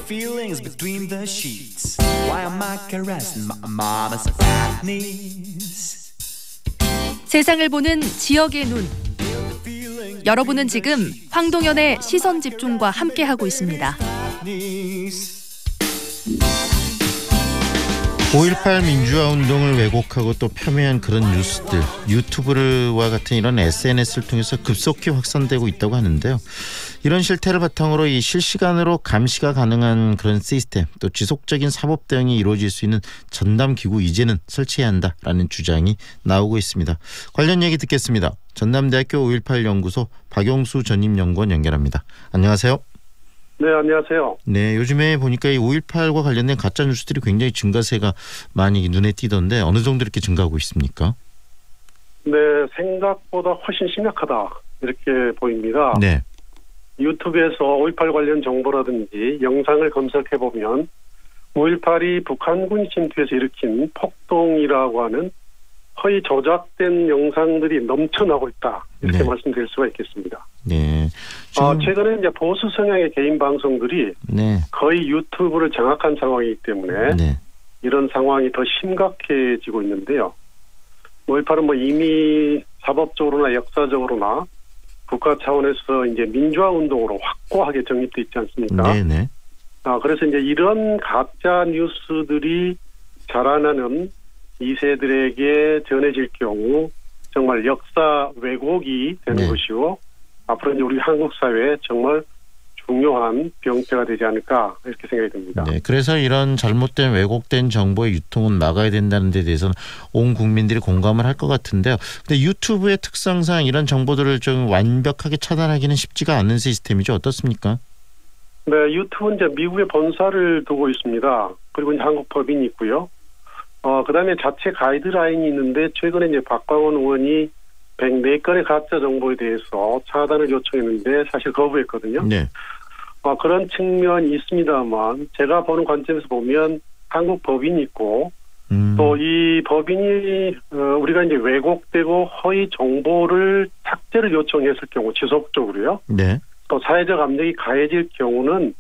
feelings between the sheets. Why am I caressing my mama's fat knees? 세상을 보는 지역의 눈. 여러분은 지금 황동현의 시선 집중과 함께하고 있습니다. 5.18 민주화 운동을 왜곡하고 또 폄훼한 그런 뉴스들, 유튜브와 같은 이런 SNS를 통해서 급속히 확산되고 있다고 하는데요. 이런 실태를 바탕으로 이 실시간으로 감시가 가능한 그런 시스템, 또 지속적인 사법 대응이 이루어질 수 있는 전담기구 이제는 설치해야 한다라는 주장이 나오고 있습니다. 관련 얘기 듣겠습니다. 전남대학교 5.18 연구소 박용수 전임연구원 연결합니다. 안녕하세요. 네, 안녕하세요. 네, 요즘에 보니까 이 5.18과 관련된 가짜 뉴스들이 굉장히 증가세가 많이 눈에 띄던데 어느 정도 이렇게 증가하고 있습니까? 네, 생각보다 훨씬 심각하다 이렇게 보입니다. 네. 유튜브에서 5.18 관련 정보라든지 영상을 검색해보면 5.18이 북한군 침투에서 일으킨 폭동이라고 하는 허위 조작된 영상들이 넘쳐나고 있다 이렇게 말씀드릴 수가 있겠습니다. 네. 최근에 이제 보수 성향의 개인 방송들이 거의 유튜브를 장악한 상황이기 때문에 이런 상황이 더 심각해지고 있는데요. 5.18은 이미 사법적으로나 역사적으로나 국가 차원에서 이제 민주화 운동으로 확고하게 정립돼 있지 않습니까? 네네. 그래서 이제 이런 가짜 뉴스들이 자라나는 2세들에게 전해질 경우 정말 역사 왜곡이 되는 것이고 앞으로 이제 우리 한국 사회에 정말 중요한 병폐가 되지 않을까 이렇게 생각이 듭니다. 네, 그래서 이런 잘못된 왜곡된 정보의 유통은 막아야 된다는 데 대해서는 온 국민들이 공감을 할 것 같은데요. 근데 유튜브의 특성상 이런 정보들을 좀 완벽하게 차단하기는 쉽지가 않은 시스템이죠. 어떻습니까? 네, 유튜브는 이제 미국에 본사를 두고 있습니다. 그리고 이제 한국 법인이 있고요. 그다음에 자체 가이드라인이 있는데 최근에 이제 박광원 의원이 104건의 가짜 정보에 대해서 차단을 요청했는데 사실 거부했거든요. 네. 그런 측면이 있습니다만 제가 보는 관점에서 보면 한국 법인이 있고 또 이 법인이 우리가 이제 왜곡되고 허위 정보를 삭제를 요청했을 경우 지속적으로요. 네. 또 사회적 압력이 가해질 경우는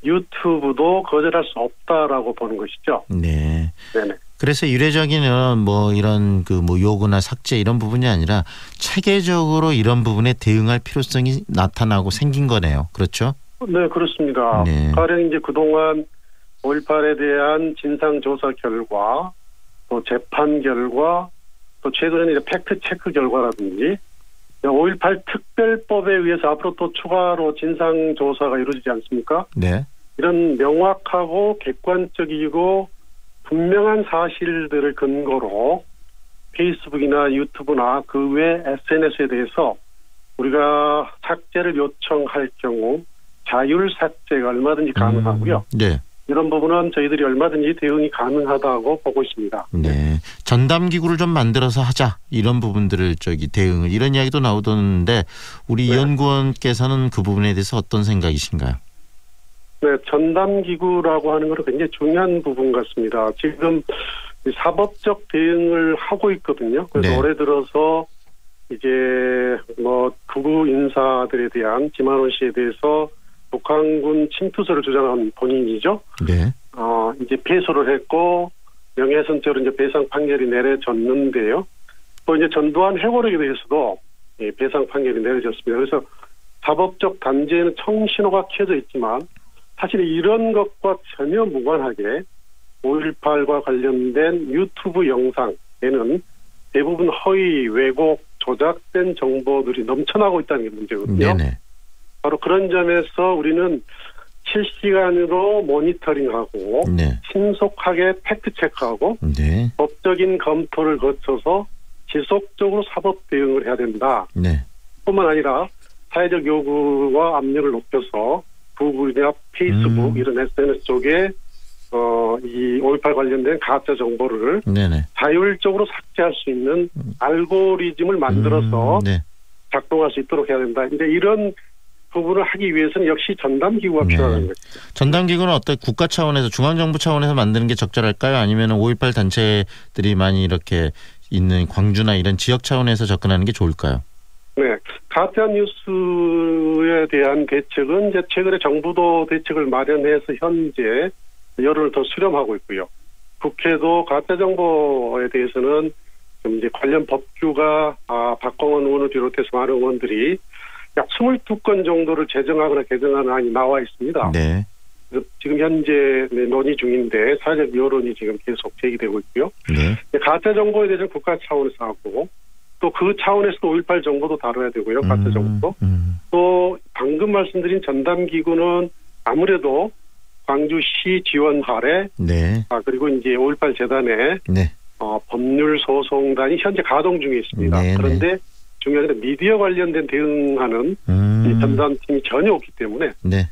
유튜브도 거절할 수 없다라고 보는 것이죠. 네. 네네. 그래서 이례적인 이런 요구나 삭제 이런 부분이 아니라 체계적으로 이런 부분에 대응할 필요성이 나타나고 생긴 거네요. 그렇죠? 네, 그렇습니다. 네. 가령 이제 그동안 5.18에 대한 진상조사 결과, 또 재판 결과, 또 최근에는 이제 팩트 체크 결과라든지 5.18 특별법에 의해서 앞으로 또 추가로 진상조사가 이루어지지 않습니까? 네. 이런 명확하고 객관적이고 분명한 사실들을 근거로 페이스북이나 유튜브나 그 외 SNS에 대해서 우리가 삭제를 요청할 경우 자율 삭제가 얼마든지 가능하고요. 네. 이런 부분은 저희들이 얼마든지 대응이 가능하다고 보고 있습니다. 네. 전담기구를 좀 만들어서 하자. 이런 부분들을 대응을 이런 이야기도 나오던데 우리 연구원께서는 그 부분에 대해서 어떤 생각이신가요? 네, 전담기구라고 하는 것은 굉장히 중요한 부분 같습니다. 지금 사법적 대응을 하고 있거든요. 그래서 올해 들어서 이제 극우 인사들에 대한 김한원 씨에 대해서 북한군 침투설을 주장한 본인이죠. 네. 이제 패소를 했고 명예훼손죄로 이제 배상 판결이 내려졌는데요. 또 이제 전두환 해고록에 대해서도 배상 판결이 내려졌습니다. 그래서 사법적 단죄에는 청신호가 켜져 있지만 사실 이런 것과 전혀 무관하게 5.18과 관련된 유튜브 영상에는 대부분 허위, 왜곡, 조작된 정보들이 넘쳐나고 있다는 게 문제거든요. 네네. 바로 그런 점에서 우리는 실시간으로 모니터링하고 신속하게 팩트체크하고 법적인 검토를 거쳐서 지속적으로 사법 대응을 해야 된다. 뿐만 아니라 사회적 요구와 압력을 높여서 구글이나 페이스북 이런 SNS 쪽에 이 5.18 관련된 가짜 정보를 자율적으로 삭제할 수 있는 알고리즘을 만들어서 작동할 수 있도록 해야 된다. 이제 이런 부분을 하기 위해서는 역시 전담기구가 필요하다는 거죠. 전담기구는 어떤 국가 차원에서 중앙정부 차원에서 만드는 게 적절할까요? 아니면 5.18 단체들이 많이 이렇게 있는 광주나 이런 지역 차원에서 접근하는 게 좋을까요? 네, 가짜 뉴스에 대한 대책은 이제 최근에 정부도 대책을 마련해서 현재 여론을 더 수렴하고 있고요. 국회도 가짜 정보에 대해서는 좀 이제 관련 법규가 박광원 의원을 비롯해서 많은 의원들이 약 22건 정도를 제정하거나 개정하는 안이 나와 있습니다. 네. 지금 현재 논의 중인데 사회적 여론이 지금 계속 제기되고 있고요. 네. 가짜 정보에 대해서는 국가 차원에서 하고 또 그 차원에서 5.18 정보도 다뤄야 되고요. 가짜 정보도. 또 방금 말씀드린 전담기구는 아무래도 광주시 지원 아래 네. 그리고 이제 5.18 재단에 네. 법률소송단이 현재 가동 중에 있습니다. 네, 그런데 중요한 건 미디어 관련된 대응하는 이 전담팀이 전혀 없기 때문에 네.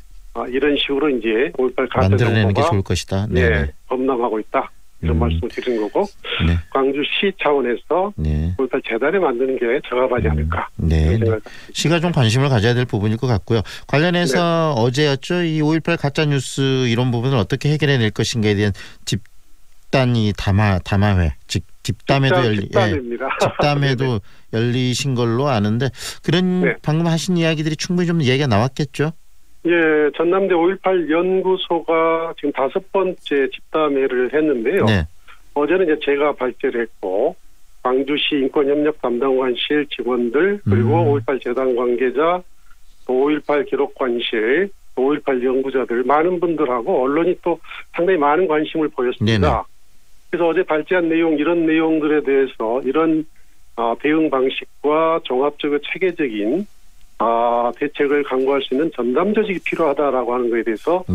이런 식으로 이제 5.18 가짜 만들어내는 게 정보가 좋을 것이다. 네. 범람하고 있다. 이런 말씀을 드리는 거고 네. 광주시 차원에서 네. 5.18 재단에 만드는 게 적합하지 않을까. 네. 시가 좀 관심을 가져야 될 부분일 것 같고요. 관련해서 어제였죠. 이 5.18 가짜 뉴스 이런 부분을 어떻게 해결해낼 것인가에 대한 담화회, 즉 집담회도 열리신 걸로 아는데 그런 방금 하신 이야기들이 충분히 좀 얘기가 나왔겠죠. 예, 전남대 5.18 연구소가 지금 5번째 집담회를 했는데요. 네. 어제는 이제 제가 발제를 했고 광주시 인권협력 담당관실 직원들 그리고 5.18 재단 관계자, 또 5.18 기록관실, 5.18 연구자들 많은 분들하고 언론이 또 상당히 많은 관심을 보였습니다. 네네. 그래서 어제 발제한 내용 이런 내용들에 대해서 이런 대응 방식과 종합적이고 체계적인 대책을 강구할 수 있는 전담 조직이 필요하다라고 하는 것에 대해서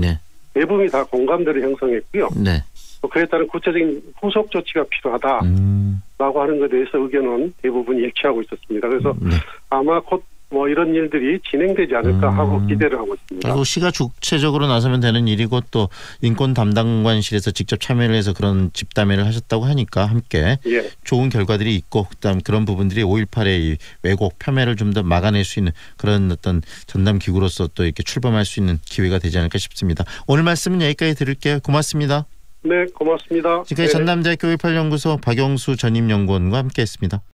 대부분이 다 공감대를 형성했고요. 네. 또 그에 따른 구체적인 후속 조치가 필요하다라고 하는 것에 대해서 의견은 대부분 일치하고 있었습니다. 그래서 아마 곧 이런 일들이 진행되지 않을까 하고 기대를 하고 있습니다. 그리고 시가 주체적으로 나서면 되는 일이고 또 인권 담당관실에서 직접 참여를 해서 그런 집담회를 하셨다고 하니까 함께 좋은 결과들이 있고 그다음 그런 부분들이 5.18의 이 왜곡 폄훼를 좀 더 막아낼 수 있는 그런 어떤 전담 기구로서 또 이렇게 출범할 수 있는 기회가 되지 않을까 싶습니다. 오늘 말씀은 여기까지 들을게요. 고맙습니다. 네, 고맙습니다. 지금까지 전남대학교 5.18 연구소 박영수 전임연구원과 함께했습니다.